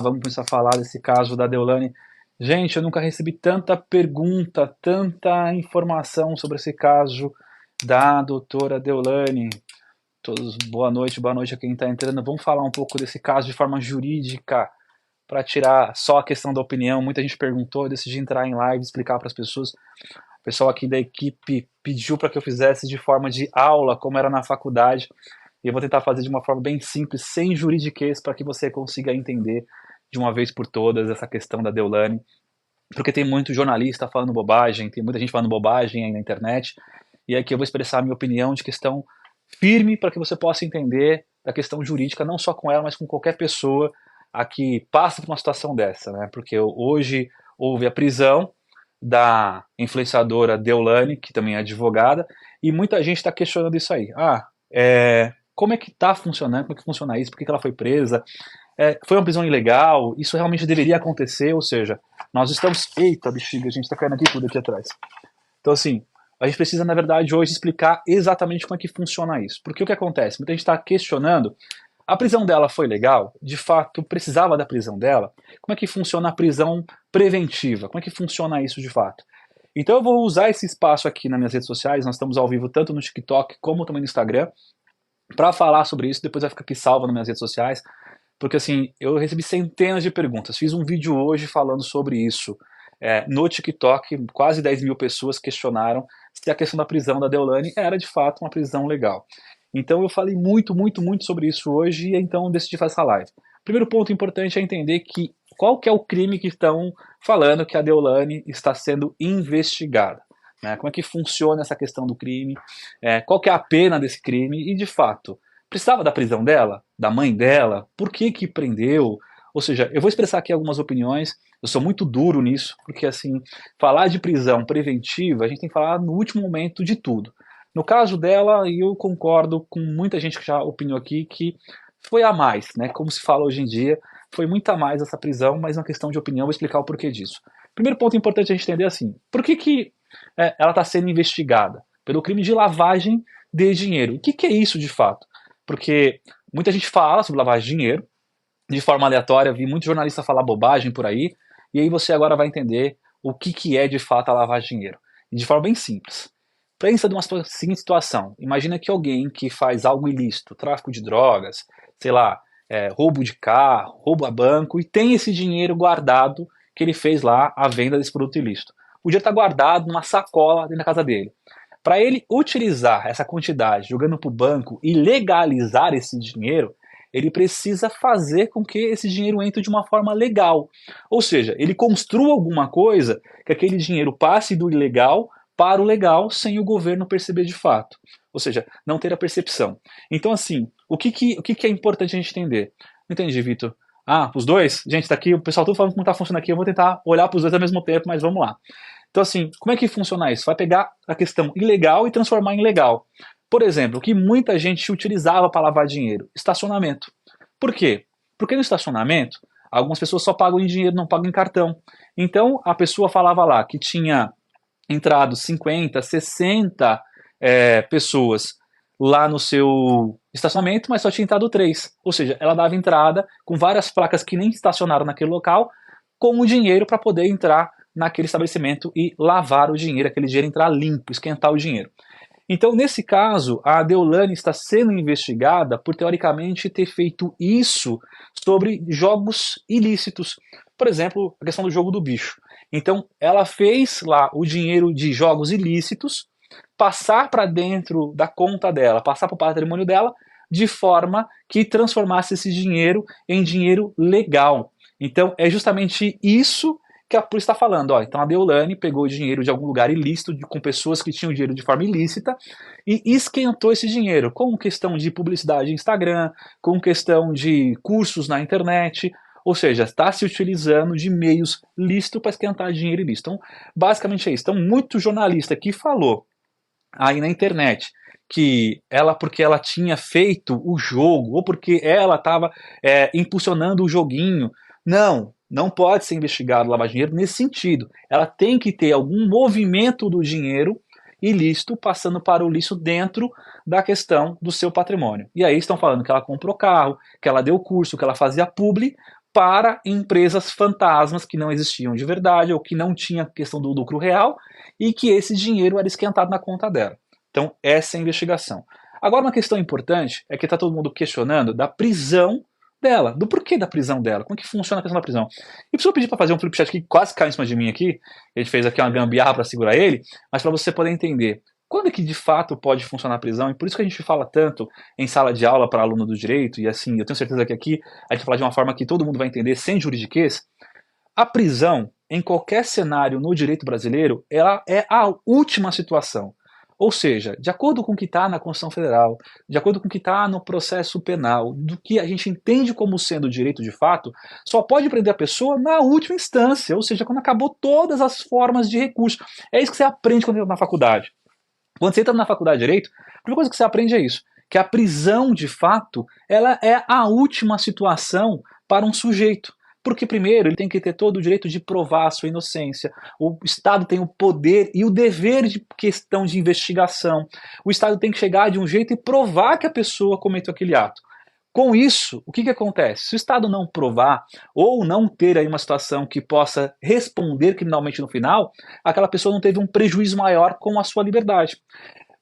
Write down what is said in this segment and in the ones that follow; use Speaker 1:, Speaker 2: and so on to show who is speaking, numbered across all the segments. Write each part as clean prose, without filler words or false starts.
Speaker 1: Vamos começar a falar desse caso da Deolane. Gente, eu nunca recebi tanta pergunta, tanta informação sobre esse caso da doutora Deolane. Todos, boa noite a quem está entrando. Vamos falar um pouco desse caso de forma jurídica, para tirar só a questão da opinião. Muita gente perguntou, eu decidi entrar em live e explicar para as pessoas. O pessoal aqui da equipe pediu para que eu fizesse de forma de aula, como era na faculdade, e eu vou tentar fazer de uma forma bem simples, sem juridiquês, para que você consiga entender de uma vez por todas essa questão da Deolane, porque tem muito jornalista falando bobagem, tem muita gente falando bobagem aí na internet, e aqui eu vou expressar a minha opinião de questão firme para que você possa entender da questão jurídica, não só com ela, mas com qualquer pessoa a que passa por uma situação dessa, né? Porque hoje houve a prisão da influenciadora Deolane, que também é advogada, e muita gente está questionando isso aí. Como é que está funcionando? Como é que funciona isso? Por que ela foi presa? Foi uma prisão ilegal? Isso realmente deveria acontecer? Ou seja, nós estamos... Eita, bexiga, a gente está caindo aqui tudo aqui atrás. Então, assim, a gente precisa, na verdade, hoje explicar exatamente como é que funciona isso. Porque o que acontece? Muita gente está questionando, a prisão dela foi legal? De fato, precisava da prisão dela? Como é que funciona a prisão preventiva? Como é que funciona isso de fato? Então eu vou usar esse espaço aqui nas minhas redes sociais, nós estamos ao vivo tanto no TikTok como também no Instagram, para falar sobre isso, depois vai ficar aqui salvo nas minhas redes sociais, porque assim, eu recebi centenas de perguntas, fiz um vídeo hoje falando sobre isso, no TikTok, quase 10 mil pessoas questionaram se a questão da prisão da Deolane era de fato uma prisão legal. Então eu falei muito, muito, muito sobre isso hoje e então decidi fazer essa live. Primeiro ponto importante é entender que qual que é o crime que estão falando que a Deolane está sendo investigada. Né? Como é que funciona essa questão do crime, qual que é a pena desse crime e, de fato, precisava da prisão dela, da mãe dela, por que que prendeu? Ou seja, eu vou expressar aqui algumas opiniões, eu sou muito duro nisso, porque assim, falar de prisão preventiva, a gente tem que falar no último momento de tudo. No caso dela, eu concordo com muita gente que já opinou aqui que foi a mais, né? Como se fala hoje em dia, foi muito a mais essa prisão, mas é uma questão de opinião, vou explicar o porquê disso. Primeiro ponto importante a gente entender assim, por que que ela está sendo investigada? Pelo crime de lavagem de dinheiro. O que que é isso de fato? Porque muita gente fala sobre lavagem de dinheiro, de forma aleatória, vi muito jornalista falar bobagem por aí, e aí você agora vai entender o que que é de fato a lavagem de dinheiro. E de forma bem simples. Pensa numa seguinte situação, imagina que alguém que faz algo ilícito, tráfico de drogas, sei lá, roubo de carro, roubo a banco, e tem esse dinheiro guardado que ele fez lá a venda desse produto ilícito. O dinheiro está guardado numa sacola dentro da casa dele. Para ele utilizar essa quantidade jogando para o banco e legalizar esse dinheiro, ele precisa fazer com que esse dinheiro entre de uma forma legal. Ou seja, ele construa alguma coisa que aquele dinheiro passe do ilegal para o legal sem o governo perceber de fato. Ou seja, não ter a percepção. Então, assim, o que é importante a gente entender? Não entendi, Vitor. Ah, os dois? Gente, tá aqui, o pessoal todo falando como tá funcionando aqui, eu vou tentar olhar para os dois ao mesmo tempo, mas vamos lá. Então, assim, como é que funciona isso? Vai pegar a questão ilegal e transformar em legal. Por exemplo, o que muita gente utilizava para lavar dinheiro? Estacionamento. Por quê? Porque no estacionamento, algumas pessoas só pagam em dinheiro, não pagam em cartão. Então, a pessoa falava lá que tinha entrado 50, 60 pessoas lá no seu estacionamento, mas só tinha entrado 3. Ou seja, ela dava entrada com várias placas que nem estacionaram naquele local, com o dinheiro para poder entrar naquele estabelecimento e lavar o dinheiro, aquele dinheiro entrar limpo, esquentar o dinheiro. Então, nesse caso, a Deolane está sendo investigada por, teoricamente, ter feito isso sobre jogos ilícitos. Por exemplo, a questão do jogo do bicho. Então, ela fez lá o dinheiro de jogos ilícitos passar para dentro da conta dela, passar para o patrimônio dela, de forma que transformasse esse dinheiro em dinheiro legal. Então, é justamente isso que a polícia está falando. Ó, então a Deolane pegou o dinheiro de algum lugar ilícito, com pessoas que tinham dinheiro de forma ilícita, e esquentou esse dinheiro com questão de publicidade em Instagram, com questão de cursos na internet, ou seja, está se utilizando de meios lícitos para esquentar dinheiro ilícito. Então, basicamente é isso. Então, muito jornalista que falou aí na internet que ela, porque ela tinha feito o jogo, ou porque ela estava impulsionando o joguinho, não pode ser investigado lavagem de dinheiro nesse sentido. Ela tem que ter algum movimento do dinheiro ilícito passando para o lícito dentro da questão do seu patrimônio. E aí estão falando que ela comprou carro, que ela deu curso, que ela fazia publi para empresas fantasmas que não existiam de verdade ou que não tinha questão do lucro real e que esse dinheiro era esquentado na conta dela. Então, essa é a investigação. Agora, uma questão importante é que está todo mundo questionando da prisão dela, do porquê da prisão dela, como é que funciona a questão da prisão. E preciso pedir para fazer um flipchart que quase caiu em cima de mim aqui, a gente fez aqui uma gambiarra para segurar ele, mas para você poder entender quando é que de fato pode funcionar a prisão, e por isso que a gente fala tanto em sala de aula para aluno do direito, e assim, eu tenho certeza que aqui a gente vai falar de uma forma que todo mundo vai entender, sem juridiquês. A prisão, em qualquer cenário no direito brasileiro, ela é a última situação. Ou seja, de acordo com o que está na Constituição Federal, de acordo com o que está no processo penal, do que a gente entende como sendo direito de fato, só pode prender a pessoa na última instância, ou seja, quando acabou todas as formas de recurso. É isso que você aprende quando entra na faculdade. Quando você entra na faculdade de Direito, a primeira coisa que você aprende é isso, que a prisão, de fato, ela é a última situação para um sujeito. Porque, primeiro, ele tem que ter todo o direito de provar a sua inocência. O Estado tem o poder e o dever de questão de investigação. O Estado tem que chegar de um jeito e provar que a pessoa cometeu aquele ato. Com isso, o que acontece? Se o Estado não provar ou não ter aí uma situação que possa responder criminalmente no final, aquela pessoa não teve um prejuízo maior com a sua liberdade.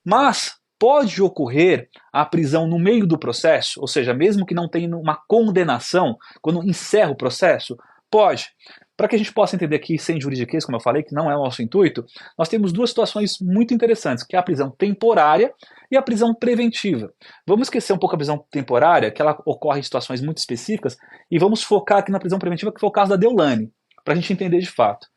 Speaker 1: Mas pode ocorrer a prisão no meio do processo, ou seja, mesmo que não tenha uma condenação, quando encerra o processo, pode. Para que a gente possa entender aqui sem juridiquês, como eu falei, que não é o nosso intuito, nós temos duas situações muito interessantes, que é a prisão temporária e a prisão preventiva. Vamos esquecer um pouco a prisão temporária, que ela ocorre em situações muito específicas, e vamos focar aqui na prisão preventiva, que foi o caso da Deolane, para a gente entender de fato.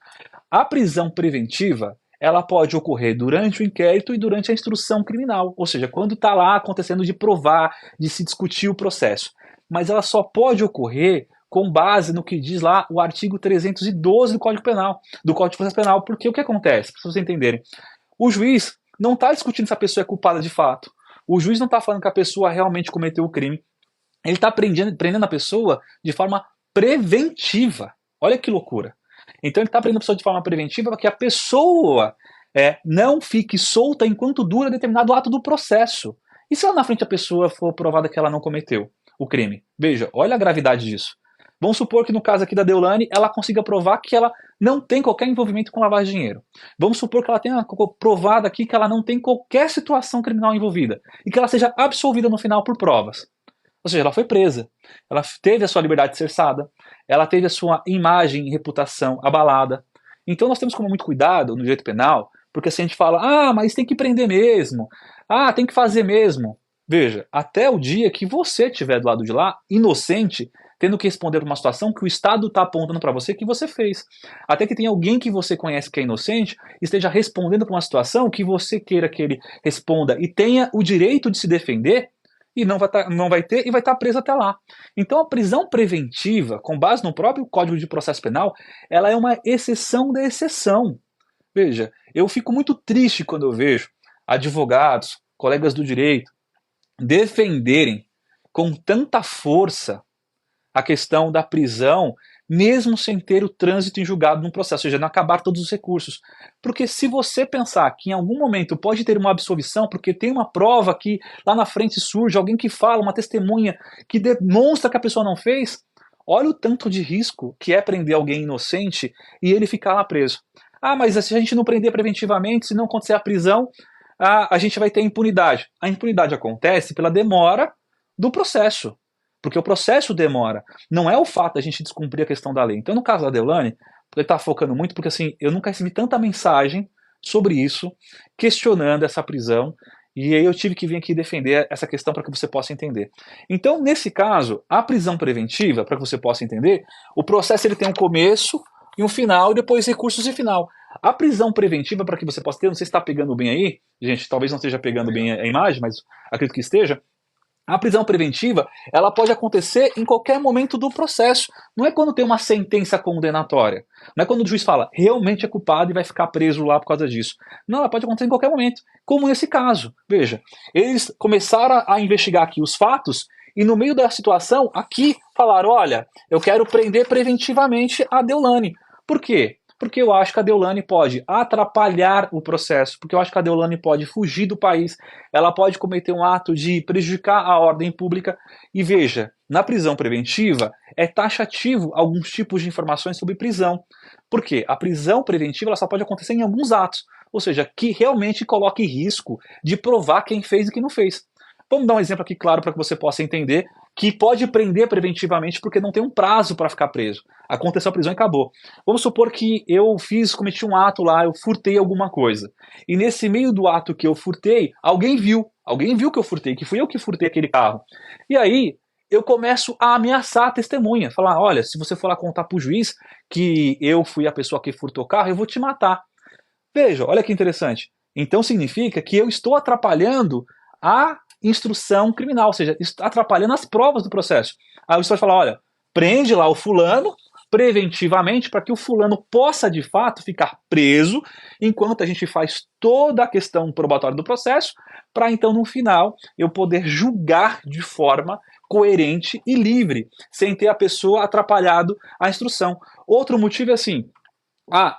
Speaker 1: A prisão preventiva, ela pode ocorrer durante o inquérito e durante a instrução criminal, ou seja, quando está lá acontecendo de provar, de se discutir o processo. Mas ela só pode ocorrer com base no que diz lá o artigo 312 do Código Penal, do Código de Processo Penal, porque o que acontece, para vocês entenderem, o juiz não está discutindo se a pessoa é culpada de fato, o juiz não está falando que a pessoa realmente cometeu o crime, ele está prendendo a pessoa de forma preventiva, olha que loucura. Então ele está prendendo a pessoa de forma preventiva para que a pessoa não fique solta enquanto dura determinado ato do processo. E se lá na frente a pessoa for provada que ela não cometeu o crime? Veja, olha a gravidade disso. Vamos supor que no caso aqui da Deolane, ela consiga provar que ela não tem qualquer envolvimento com lavagem de dinheiro. Vamos supor que ela tenha provado aqui que ela não tem qualquer situação criminal envolvida e que ela seja absolvida no final por provas. Ou seja, ela foi presa, ela teve a sua liberdade cerçada, ela teve a sua imagem e reputação abalada. Então nós temos que tomar muito cuidado no direito penal, porque se a gente fala, mas tem que prender mesmo, tem que fazer mesmo. Veja, até o dia que você estiver do lado de lá, inocente, tendo que responder por uma situação que o Estado está apontando para você que você fez. Até que tenha alguém que você conhece que é inocente, esteja respondendo por uma situação que você queira que ele responda e tenha o direito de se defender, e não vai ter e vai estar preso até lá. Então a prisão preventiva, com base no próprio Código de Processo Penal, ela é uma exceção da exceção. Veja, eu fico muito triste quando eu vejo advogados, colegas do direito, defenderem com tanta força a questão da prisão, mesmo sem ter o trânsito em julgado no processo, ou seja, não acabar todos os recursos. Porque se você pensar que em algum momento pode ter uma absolvição, porque tem uma prova que lá na frente surge, alguém que fala, uma testemunha que demonstra que a pessoa não fez, olha o tanto de risco que é prender alguém inocente e ele ficar lá preso. Mas se a gente não prender preventivamente, se não acontecer a prisão, a gente vai ter impunidade. A impunidade acontece pela demora do processo. Porque o processo demora. Não é o fato da gente descumprir a questão da lei. Então, no caso da Deolane, ele está focando muito, porque assim, eu nunca recebi tanta mensagem sobre isso, questionando essa prisão, e aí eu tive que vir aqui defender essa questão para que você possa entender. Então, nesse caso, a prisão preventiva, para que você possa entender, o processo ele tem um começo e um final, e depois recursos e final. A prisão preventiva, para que você possa ter, não sei se está pegando bem aí, gente, talvez não esteja pegando bem a imagem, mas acredito que esteja. A prisão preventiva, ela pode acontecer em qualquer momento do processo. Não é quando tem uma sentença condenatória. Não é quando o juiz fala, realmente é culpado e vai ficar preso lá por causa disso. Não, ela pode acontecer em qualquer momento. Como nesse caso. Veja, eles começaram a investigar aqui os fatos e no meio da situação, aqui, falaram, olha, eu quero prender preventivamente a Deolane. Por quê? Porque eu acho que a Deolane pode atrapalhar o processo, porque eu acho que a Deolane pode fugir do país, ela pode cometer um ato de prejudicar a ordem pública. E veja, na prisão preventiva é taxativo alguns tipos de informações sobre prisão. Por quê? A prisão preventiva ela só pode acontecer em alguns atos, ou seja, que realmente coloque risco de provar quem fez e quem não fez. Vamos dar um exemplo aqui claro para que você possa entender que pode prender preventivamente porque não tem um prazo para ficar preso. Aconteceu a prisão e acabou. Vamos supor que eu cometi um ato lá, eu furtei alguma coisa. E nesse meio do ato que eu furtei, alguém viu que eu furtei, que fui eu que furtei aquele carro. E aí eu começo a ameaçar a testemunha, falar, olha, se você for lá contar pro juiz que eu fui a pessoa que furtou o carro, eu vou te matar. Veja, olha que interessante. Então significa que eu estou atrapalhando a instrução criminal, ou seja, atrapalhando as provas do processo. Aí o juiz vai falar, olha, prende lá o fulano preventivamente para que o fulano possa de fato ficar preso enquanto a gente faz toda a questão probatória do processo para então no final eu poder julgar de forma coerente e livre, sem ter a pessoa atrapalhado a instrução. Outro motivo é assim,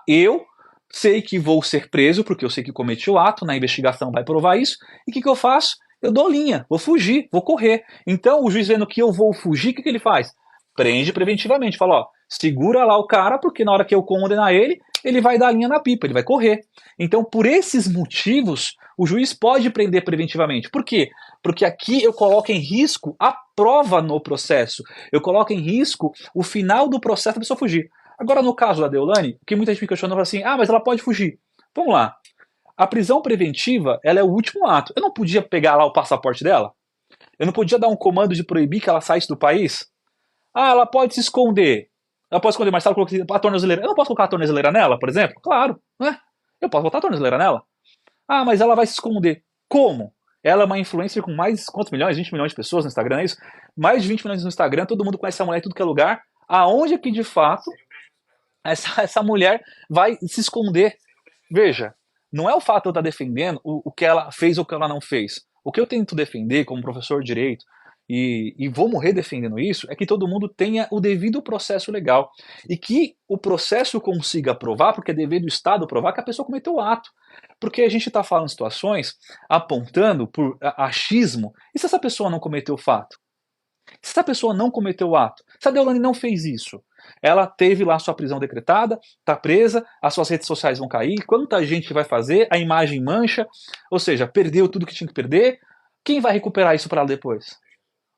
Speaker 1: eu sei que vou ser preso porque eu sei que cometi o ato, na investigação vai provar isso, e o que eu faço? Eu dou linha, vou fugir, vou correr. Então o juiz vendo que eu vou fugir, o que ele faz? Prende preventivamente, fala, ó, segura lá o cara, porque na hora que eu condenar ele, ele vai dar linha na pipa, ele vai correr. Então, por esses motivos, o juiz pode prender preventivamente. Por quê? Porque aqui eu coloco em risco a prova no processo. Eu coloco em risco o final do processo da pessoa fugir. Agora, no caso da Deolane, que muita gente me questionou assim, mas ela pode fugir. Vamos lá. A prisão preventiva, ela é o último ato. Eu não podia pegar lá o passaporte dela? Eu não podia dar um comando de proibir que ela saísse do país? Ela pode se esconder. Ela pode esconder, mas se ela colocar a tornozeleira, eu não posso colocar a tornozeleira nela, por exemplo? Claro, né? Eu posso botar a tornozeleira nela. Mas ela vai se esconder. Como? Ela é uma influencer com mais quantos milhões? 20 milhões de pessoas no Instagram, é isso? Mais de 20 milhões no Instagram, todo mundo conhece essa mulher em tudo que é lugar. Aonde é que de fato essa mulher vai se esconder? Veja, não é o fato de eu estar defendendo o que ela fez ou o que ela não fez. O que eu tento defender como professor de direito, e vou morrer defendendo isso, é que todo mundo tenha o devido processo legal. E que o processo consiga provar, porque é dever do Estado provar que a pessoa cometeu o ato. Porque a gente está falando situações apontando por achismo, e se essa pessoa não cometeu o fato? Se essa pessoa não cometeu o ato, se a Deolane não fez isso, ela teve lá sua prisão decretada, está presa, as suas redes sociais vão cair, quanta gente vai fazer, a imagem mancha, ou seja, perdeu tudo que tinha que perder, quem vai recuperar isso para ela depois?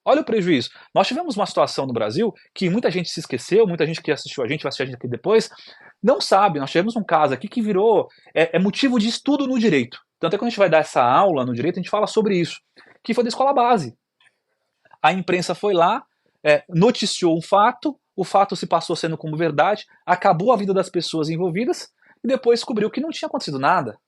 Speaker 1: Olha o prejuízo. Nós tivemos uma situação no Brasil que muita gente se esqueceu, muita gente que assistiu a gente, vai assistir a gente aqui depois, não sabe. Nós tivemos um caso aqui que virou motivo de estudo no direito. Tanto é que quando a gente vai dar essa aula no direito, a gente fala sobre isso, que foi da escola base. A imprensa foi lá, noticiou um fato, o fato se passou sendo como verdade, acabou a vida das pessoas envolvidas e depois descobriu que não tinha acontecido nada.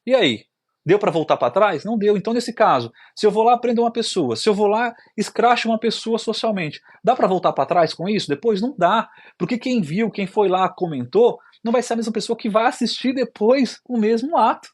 Speaker 1: E aí? Deu para voltar para trás? Não deu. Então, nesse caso, se eu vou lá prender uma pessoa, se eu vou lá escracho uma pessoa socialmente, dá para voltar para trás com isso? Depois não dá. Porque quem viu, quem foi lá, comentou, não vai ser a mesma pessoa que vai assistir depois o mesmo ato.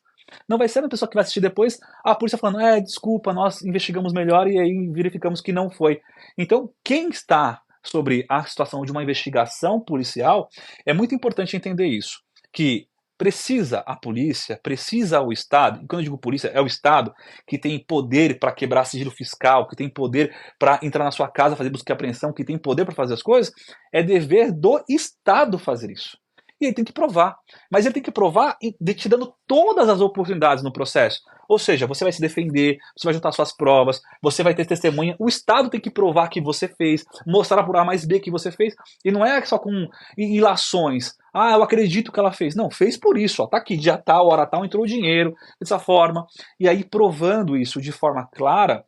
Speaker 1: Não vai ser a pessoa que vai assistir depois a polícia falando, desculpa, nós investigamos melhor e aí verificamos que não foi. Então, quem está sobre a situação de uma investigação policial, é muito importante entender isso, que precisa a polícia, precisa o Estado, e quando eu digo polícia, é o Estado que tem poder para quebrar sigilo fiscal, que tem poder para entrar na sua casa, fazer busca e apreensão, que tem poder para fazer as coisas, é dever do Estado fazer isso. E ele tem que provar. Mas ele tem que provar te dando todas as oportunidades no processo. Ou seja, você vai se defender, você vai juntar suas provas, você vai ter testemunha. O Estado tem que provar que você fez, mostrar por A mais B que você fez. E não é só com ilações. Eu acredito que ela fez. Não, fez por isso. Tá aqui, dia tal, hora tal, entrou o dinheiro, dessa forma. E aí, provando isso de forma clara,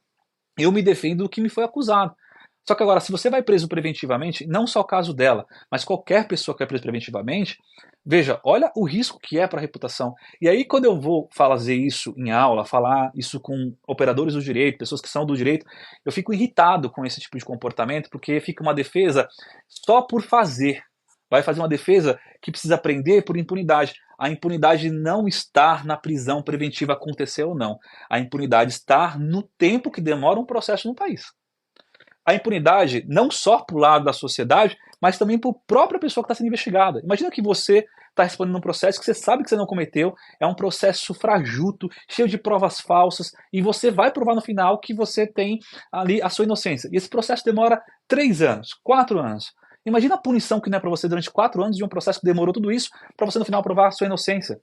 Speaker 1: eu me defendo do que me foi acusado. Só que agora, se você vai preso preventivamente, não só o caso dela, mas qualquer pessoa que é presa preventivamente, veja, olha o risco que é para a reputação. E aí, quando eu vou fazer isso em aula, falar isso com operadores do direito, pessoas que são do direito, eu fico irritado com esse tipo de comportamento, porque fica uma defesa só por fazer. Vai fazer uma defesa que precisa prender por impunidade. A impunidade não está na prisão preventiva acontecer ou não. A impunidade está no tempo que demora um processo no país. A impunidade não só para o lado da sociedade, mas também para a própria pessoa que está sendo investigada. Imagina que você está respondendo um processo que você sabe que você não cometeu, é um processo frajuto, cheio de provas falsas, e você vai provar no final que você tem ali a sua inocência. E esse processo demora 3 anos, 4 anos. Imagina a punição que não é para você durante 4 anos de um processo que demorou tudo isso para você no final provar a sua inocência.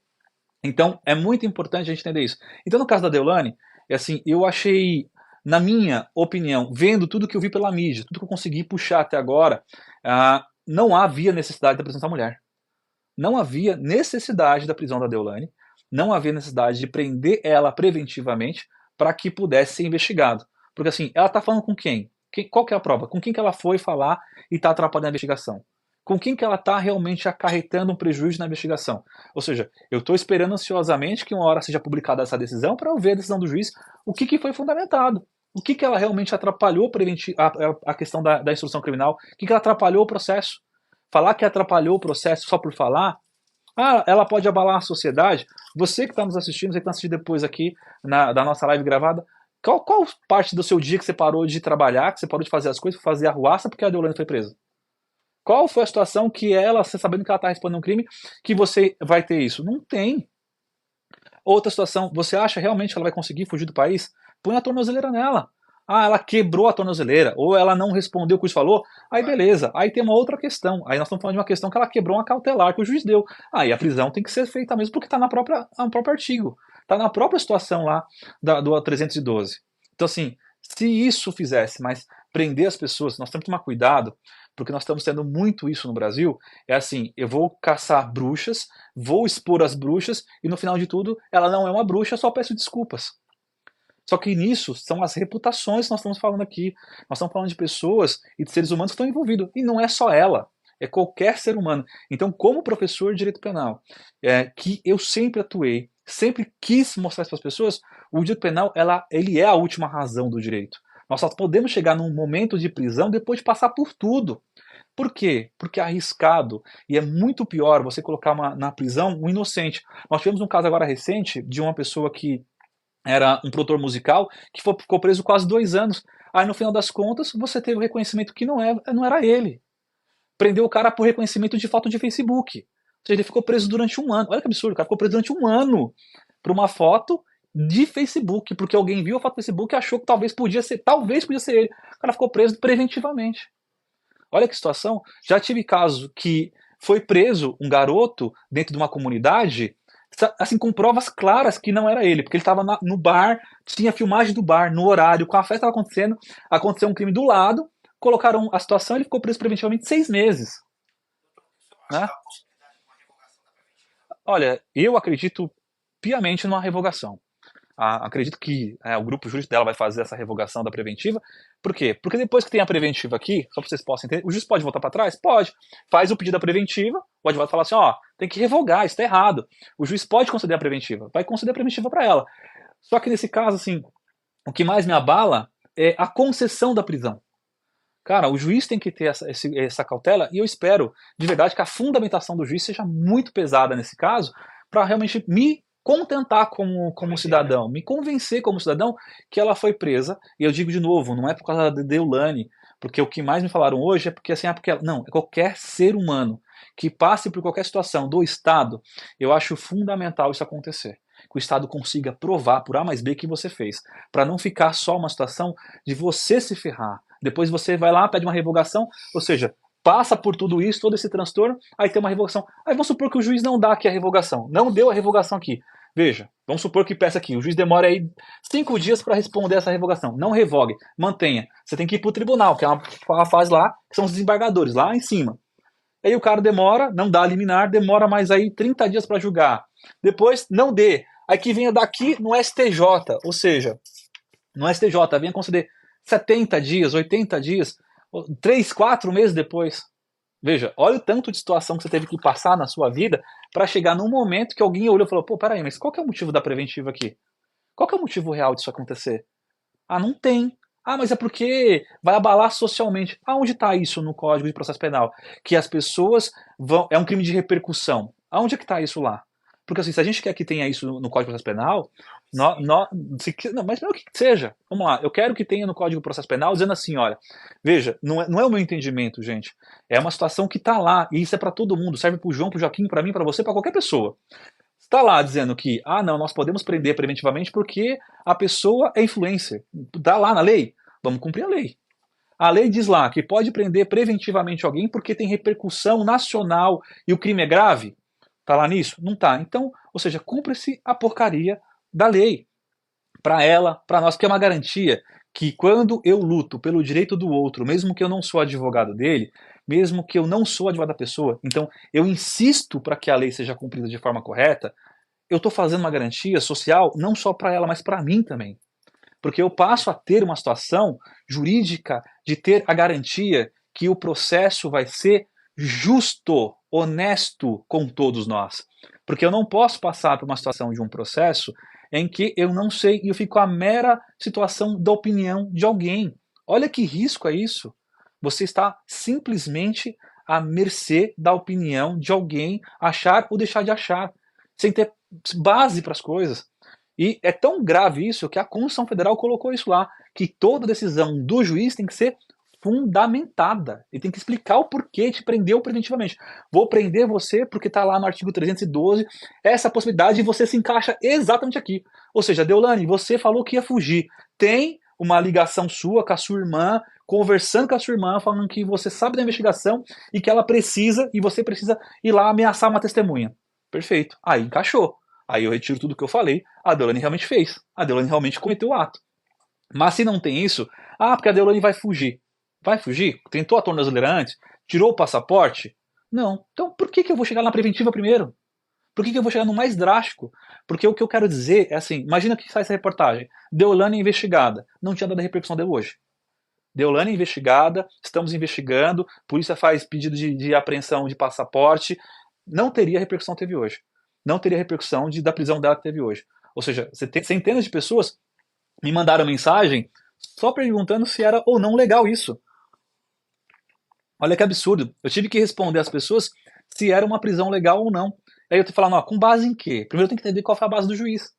Speaker 1: Então, é muito importante a gente entender isso. Então, no caso da Deolane, assim, eu achei, na minha opinião, vendo tudo que eu vi pela mídia, tudo que eu consegui puxar até agora, não havia necessidade da prisão da mulher. Não havia necessidade da prisão da Deolane, não havia necessidade de prender ela preventivamente para que pudesse ser investigado. Porque assim, ela está falando com quem? Qual que é a prova? Com quem que ela foi falar e está atrapalhando a investigação? Com quem que ela está realmente acarretando um prejuízo na investigação? Ou seja, eu estou esperando ansiosamente que uma hora seja publicada essa decisão para eu ver a decisão do juiz, o que foi fundamentado. O que ela realmente atrapalhou a questão da instrução criminal, o que ela atrapalhou o processo. Falar que atrapalhou o processo só por falar, ela pode abalar a sociedade. Você que está nos assistindo, você que está assistindo depois aqui da nossa live gravada, qual parte do seu dia que você parou de trabalhar, que você parou de fazer as coisas, fazer a arruaça porque a Deolane foi presa? Qual foi a situação que ela, você sabendo que ela está respondendo um crime, que você vai ter isso? Não tem. Outra situação, você acha realmente que ela vai conseguir fugir do país? Põe a tornozeleira nela. Ela quebrou a tornozeleira, ou ela não respondeu o que o juiz falou, aí beleza. Aí tem uma outra questão. Aí nós estamos falando de uma questão que ela quebrou uma cautelar que o juiz deu. Aí a prisão tem que ser feita mesmo porque está no próprio artigo. Está na própria situação lá do 312. Então assim, se isso fizesse, mas prender as pessoas, nós temos que tomar cuidado, porque nós estamos tendo muito isso no Brasil, é assim, eu vou caçar bruxas, vou expor as bruxas, e no final de tudo, ela não é uma bruxa, eu só peço desculpas. Só que nisso são as reputações que nós estamos falando aqui. Nós estamos falando de pessoas e de seres humanos que estão envolvidos. E não é só ela, é qualquer ser humano. Então, como professor de direito penal, que eu sempre atuei, sempre quis mostrar isso para as pessoas, o direito penal ele é a última razão do direito. Nós só podemos chegar num momento de prisão depois de passar por tudo. Por quê? Porque é arriscado e é muito pior você colocar na prisão um inocente. Nós tivemos um caso agora recente de uma pessoa que era um produtor musical que ficou preso quase 2 anos. Aí no final das contas você teve o reconhecimento que não era ele. Prendeu o cara por reconhecimento de foto de Facebook. Ou seja, ele ficou preso durante 1 ano. Olha que absurdo, o cara ficou preso durante 1 ano por uma foto de Facebook, porque alguém viu a foto do Facebook e achou que talvez podia ser ele. O cara ficou preso preventivamente. Olha que situação. Já tive caso que foi preso um garoto dentro de uma comunidade, assim, com provas claras que não era ele, porque ele estava no bar, tinha filmagem do bar, no horário, com a festa estava acontecendo, aconteceu um crime do lado, colocaram a situação e ele ficou preso preventivamente 6 meses. Né? Olha, eu acredito piamente numa revogação. Acredito que o grupo jurídico dela vai fazer essa revogação da preventiva. Por quê? Porque depois que tem a preventiva aqui, só para vocês possam entender, o juiz pode voltar para trás? Pode. Faz o pedido da preventiva, o advogado fala assim, tem que revogar, isso está errado. O juiz pode conceder a preventiva, vai conceder a preventiva para ela. Só que nesse caso, assim, o que mais me abala é a concessão da prisão. Cara, o juiz tem que ter essa cautela e eu espero, de verdade, que a fundamentação do juiz seja muito pesada nesse caso, para realmente me contentar como cidadão, me convencer como cidadão que ela foi presa. E eu digo de novo, não é por causa da Deolane, porque o que mais me falaram hoje é porque assim, não, é qualquer ser humano que passe por qualquer situação do Estado, eu acho fundamental isso acontecer. Que o Estado consiga provar por A mais B que você fez, para não ficar só uma situação de você se ferrar. Depois você vai lá, pede uma revogação, ou seja, passa por tudo isso, todo esse transtorno, aí tem uma revogação. Aí vamos supor que o juiz não dá aqui a revogação, não deu a revogação aqui. Veja, vamos supor que peça aqui, o juiz demora aí 5 dias para responder essa revogação. Não revogue, mantenha. Você tem que ir para o tribunal, que é uma fase lá, que são os desembargadores, lá em cima. Aí o cara demora, não dá a liminar, demora mais aí 30 dias para julgar. Depois, não dê. Aí que venha daqui no STJ, ou seja, no STJ venha conceder 70 dias, 80 dias, 3, 4 meses depois. Veja, olha o tanto de situação que você teve que passar na sua vida para chegar num momento que alguém olhou e falou, pô, peraí, mas qual que é o motivo da preventiva aqui? Qual que é o motivo real disso acontecer? Não tem. Mas é porque vai abalar socialmente. Aonde está isso no Código de Processo Penal? Que as pessoas vão... É um crime de repercussão. Aonde é que está isso lá? Porque assim, se a gente quer que tenha isso no Código de Processo Penal, não, mas não o que seja. Vamos lá, eu quero que tenha no Código de Processo Penal dizendo assim, olha, veja, não é o meu entendimento, gente. É uma situação que está lá, e isso é para todo mundo, serve para o João, para o Joaquim, para mim, para você, para qualquer pessoa. Está lá dizendo que, não, nós podemos prender preventivamente porque a pessoa é influencer. Está lá na lei, vamos cumprir a lei. A lei diz lá que pode prender preventivamente alguém porque tem repercussão nacional e o crime é grave. Tá lá nisso? Não tá. Então, ou seja, cumpre-se a porcaria da lei. Para ela, para nós, que é uma garantia que quando eu luto pelo direito do outro, mesmo que eu não sou advogado dele, mesmo que eu não sou advogado da pessoa, então eu insisto para que a lei seja cumprida de forma correta, eu estou fazendo uma garantia social não só para ela, mas para mim também. Porque eu passo a ter uma situação jurídica de ter a garantia que o processo vai ser justo, honesto com todos nós. Porque eu não posso passar por uma situação de um processo em que eu não sei e eu fico à mera situação da opinião de alguém. Olha que risco é isso. Você está simplesmente à mercê da opinião de alguém achar ou deixar de achar, sem ter base para as coisas. E é tão grave isso que a Constituição Federal colocou isso lá, que toda decisão do juiz tem que ser fundamentada. Ele tem que explicar o porquê te prendeu preventivamente. Vou prender você porque está lá no artigo 312 essa possibilidade e você se encaixa exatamente aqui. Ou seja, Deolane, você falou que ia fugir. Tem uma ligação sua com a sua irmã, conversando com a sua irmã, falando que você sabe da investigação e que ela precisa, e você precisa ir lá ameaçar uma testemunha. Perfeito. Aí encaixou. Aí eu retiro tudo que eu falei, a Deolane realmente fez. A Deolane realmente cometeu o ato. Mas se não tem isso, porque a Deolane vai fugir. Vai fugir? Tentou a tornozeleira antes? Tirou o passaporte? Não. Então por que eu vou chegar na preventiva primeiro? Por que eu vou chegar no mais drástico? Porque o que eu quero dizer é assim, imagina que sai essa reportagem. Deolane investigada. Não tinha dado a repercussão dele hoje. Deolane investigada, estamos investigando, polícia faz pedido de apreensão de passaporte. Não teria a repercussão que teve hoje. Não teria a repercussão da prisão dela que teve hoje. Ou seja, centenas de pessoas me mandaram mensagem só perguntando se era ou não legal isso. Olha que absurdo. Eu tive que responder às pessoas se era uma prisão legal ou não. Aí eu tô falando, com base em quê? Primeiro tem que entender qual foi a base do juiz.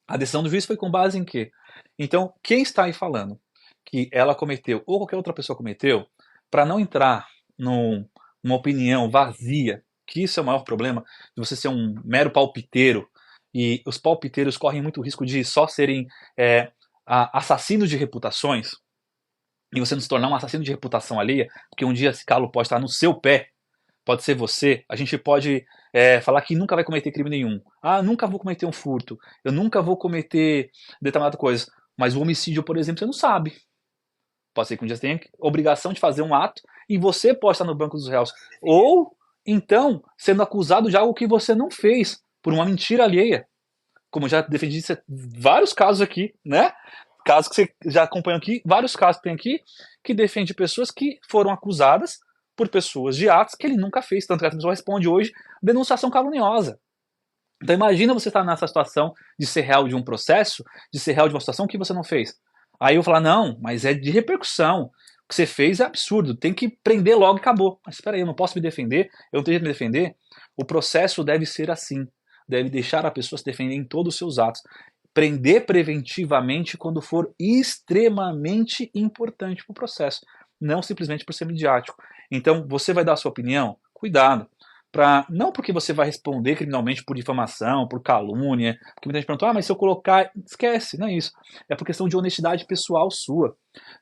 Speaker 1: A decisão do juiz foi com base em quê? Então, quem está aí falando que ela cometeu, ou qualquer outra pessoa cometeu, para não entrar numa opinião vazia, que isso é o maior problema, de você ser um mero palpiteiro, e os palpiteiros correm muito risco de só serem assassinos de reputações, e você não se tornar um assassino de reputação alheia, porque um dia esse calo pode estar no seu pé, pode ser você, a gente pode falar que nunca vai cometer crime nenhum. Nunca vou cometer um furto, eu nunca vou cometer determinada coisa. Mas o homicídio, por exemplo, você não sabe. Pode ser que um dia você tenha obrigação de fazer um ato e você pode estar no banco dos réus. Ou, então, sendo acusado de algo que você não fez, por uma mentira alheia. Como eu já defendi vários casos aqui, né? Casos que você já acompanhou aqui, vários casos que tem aqui, que defende pessoas que foram acusadas por pessoas de atos que ele nunca fez, tanto que essa pessoa responde hoje denunciação caluniosa. Então imagina você estar nessa situação de ser réu de um processo, de ser réu de uma situação que você não fez. Aí eu vou falar, não, mas é de repercussão. O que você fez é absurdo, tem que prender logo e acabou. Mas espera aí, eu não posso me defender, eu não tenho jeito de me defender. O processo deve ser assim, deve deixar a pessoa se defender em todos os seus atos. Prender preventivamente quando for extremamente importante para o processo, não simplesmente por ser midiático. Então, você vai dar a sua opinião? Cuidado. Não porque você vai responder criminalmente por difamação, por calúnia, porque muita gente pergunta, mas se eu colocar, esquece, não é isso. É por questão de honestidade pessoal sua,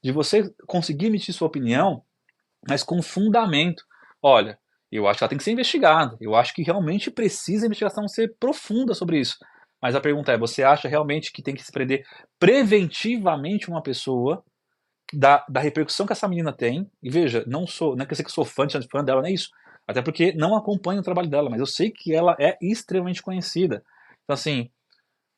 Speaker 1: de você conseguir emitir sua opinião, mas com fundamento. Olha, eu acho que ela tem que ser investigada, eu acho que realmente precisa a investigação ser profunda sobre isso. Mas a pergunta é, você acha realmente que tem que se prender preventivamente uma pessoa da repercussão que essa menina tem? E veja, não é que eu sei que eu sou fã dela, não é isso. Até porque não acompanho o trabalho dela, mas eu sei que ela é extremamente conhecida. Então, assim,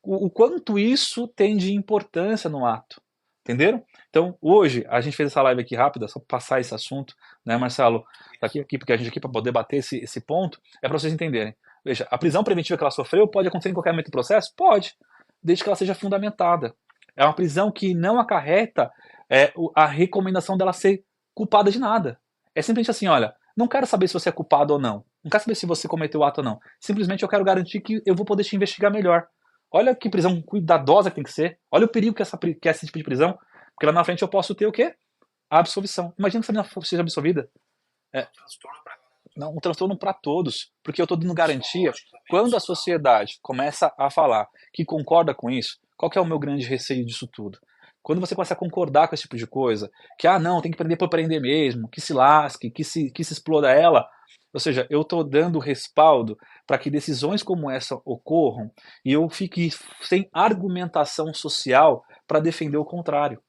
Speaker 1: o quanto isso tem de importância no ato. Entenderam? Então, hoje, a gente fez essa live aqui rápida, só para passar esse assunto, né, Marcelo? Tá aqui porque a gente aqui para poder bater esse ponto, é para vocês entenderem. Veja, a prisão preventiva que ela sofreu pode acontecer em qualquer momento do processo? Pode, desde que ela seja fundamentada. É uma prisão que não acarreta a recomendação dela ser culpada de nada. É simplesmente assim, olha, não quero saber se você é culpado ou não. Não quero saber se você cometeu o ato ou não. Simplesmente eu quero garantir que eu vou poder te investigar melhor. Olha que prisão cuidadosa que tem que ser. Olha o perigo que é esse tipo de prisão. Porque lá na frente eu posso ter o quê? A absolvição. Imagina que essa menina seja absolvida. É, não, um transtorno para todos, porque eu estou dando garantia. Quando a sociedade começa a falar que concorda com isso, qual que é o meu grande receio disso tudo? Quando você começa a concordar com esse tipo de coisa, que não, tem que prender por prender mesmo, que se lasque, que se exploda ela, ou seja, eu estou dando respaldo para que decisões como essa ocorram e eu fique sem argumentação social para defender o contrário.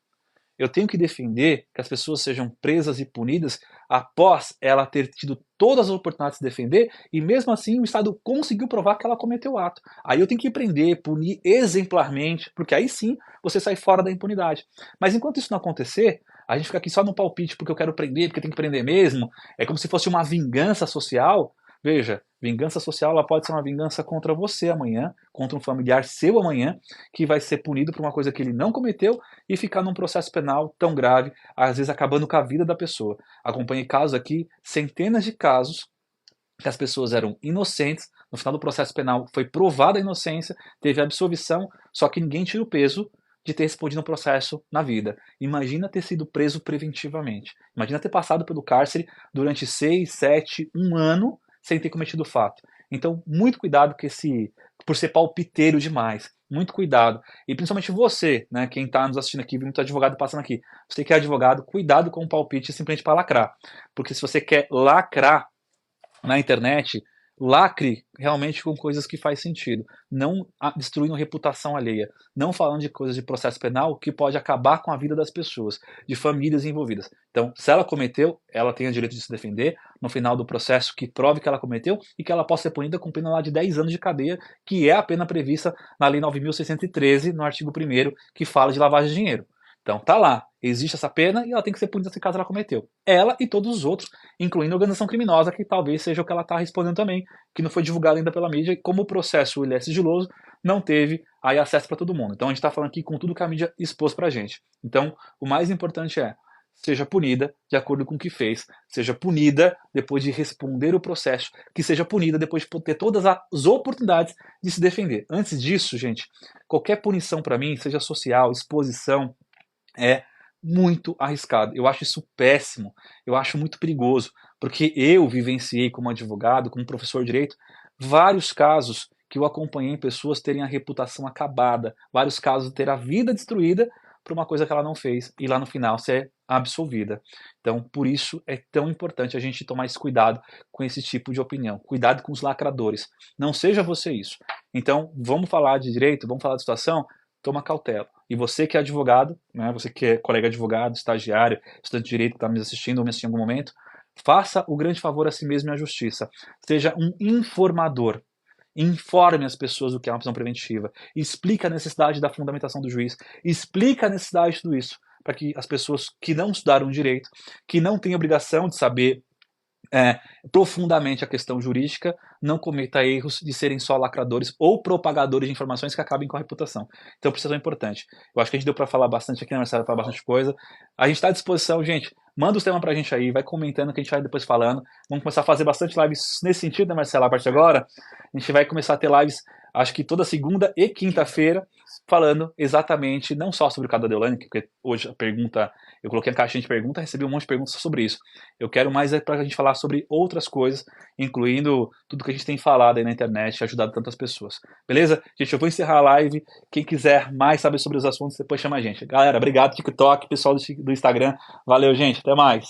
Speaker 1: Eu tenho que defender que as pessoas sejam presas e punidas após ela ter tido todas as oportunidades de se defender e mesmo assim o Estado conseguiu provar que ela cometeu o ato. Aí eu tenho que prender, punir exemplarmente, porque aí sim você sai fora da impunidade. Mas enquanto isso não acontecer, a gente fica aqui só no palpite porque eu quero prender, porque tem que prender mesmo. É como se fosse uma vingança social. Veja, vingança social ela pode ser uma vingança contra você amanhã, contra um familiar seu amanhã, que vai ser punido por uma coisa que ele não cometeu e ficar num processo penal tão grave, às vezes acabando com a vida da pessoa. Acompanhei casos aqui, centenas de casos, que as pessoas eram inocentes, no final do processo penal foi provada a inocência, teve absolvição, só que ninguém tira o peso de ter respondido um processo na vida. Imagina ter sido preso preventivamente. Imagina ter passado pelo cárcere durante 6, 7, um ano sem ter cometido o fato. Então, muito cuidado com por ser palpiteiro demais. Muito cuidado. E principalmente você, né, quem está nos assistindo aqui, muito advogado passando aqui. Você que é advogado, cuidado com o palpite simplesmente para lacrar. Porque se você quer lacrar na internet, lacre realmente com coisas que faz sentido, não destruindo reputação alheia, não falando de coisas de processo penal que pode acabar com a vida das pessoas, de famílias envolvidas. Então, se ela cometeu, ela tem o direito de se defender no final do processo que prove que ela cometeu e que ela possa ser punida com pena lá de 10 anos de cadeia, que é a pena prevista na Lei 9.613, no artigo 1º, que fala de lavagem de dinheiro. Então tá lá, existe essa pena e ela tem que ser punida se caso ela cometeu. Ela e todos os outros, incluindo a organização criminosa, que talvez seja o que ela está respondendo também, que não foi divulgado ainda pela mídia, e como o processo ele é sigiloso, não teve aí acesso para todo mundo. Então a gente está falando aqui com tudo que a mídia expôs pra gente. Então o mais importante é, seja punida de acordo com o que fez, seja punida depois de responder o processo, que seja punida depois de ter todas as oportunidades de se defender. Antes disso, gente, qualquer punição para mim, seja social, exposição, é muito arriscado. Eu acho isso péssimo, eu acho muito perigoso, porque eu vivenciei como advogado, como professor de direito, vários casos que eu acompanhei pessoas terem a reputação acabada, vários casos de ter a vida destruída por uma coisa que ela não fez e lá no final ser absolvida. Então, por isso é tão importante a gente tomar esse cuidado com esse tipo de opinião. Cuidado com os lacradores. Não seja você isso. Então, vamos falar de direito, vamos falar de situação, toma cautela. E você que é advogado, né, você que é colega advogado, estagiário, estudante de direito que está me assistindo ou me assistindo em algum momento, faça o grande favor a si mesmo e à justiça. Seja um informador. Informe as pessoas do que é uma prisão preventiva. Explique a necessidade da fundamentação do juiz. Explique a necessidade de tudo isso. Para que as pessoas que não estudaram direito, que não têm obrigação de saber profundamente a questão jurídica, não cometa erros de serem só lacradores ou propagadores de informações que acabem com a reputação. Então, isso é importante. Eu acho que a gente deu para falar bastante aqui, né, Marcelo? Falar bastante coisa. A gente está à disposição, gente. Manda os temas pra gente aí, vai comentando que a gente vai depois falando. Vamos começar a fazer bastante lives nesse sentido, né, Marcelo? A partir de agora, a gente vai começar a ter lives, acho que toda segunda e quinta-feira, falando exatamente, não só sobre o caso da Deolane, porque hoje a pergunta, eu coloquei a caixinha de pergunta, recebi um monte de perguntas sobre isso. Eu quero mais para a gente falar sobre outras coisas, incluindo tudo que a gente tem falado aí na internet e ajudado tantas pessoas. Beleza? Gente, eu vou encerrar a live. Quem quiser mais saber sobre os assuntos, depois chama a gente. Galera, obrigado, TikTok, pessoal do Instagram. Valeu, gente. Até mais.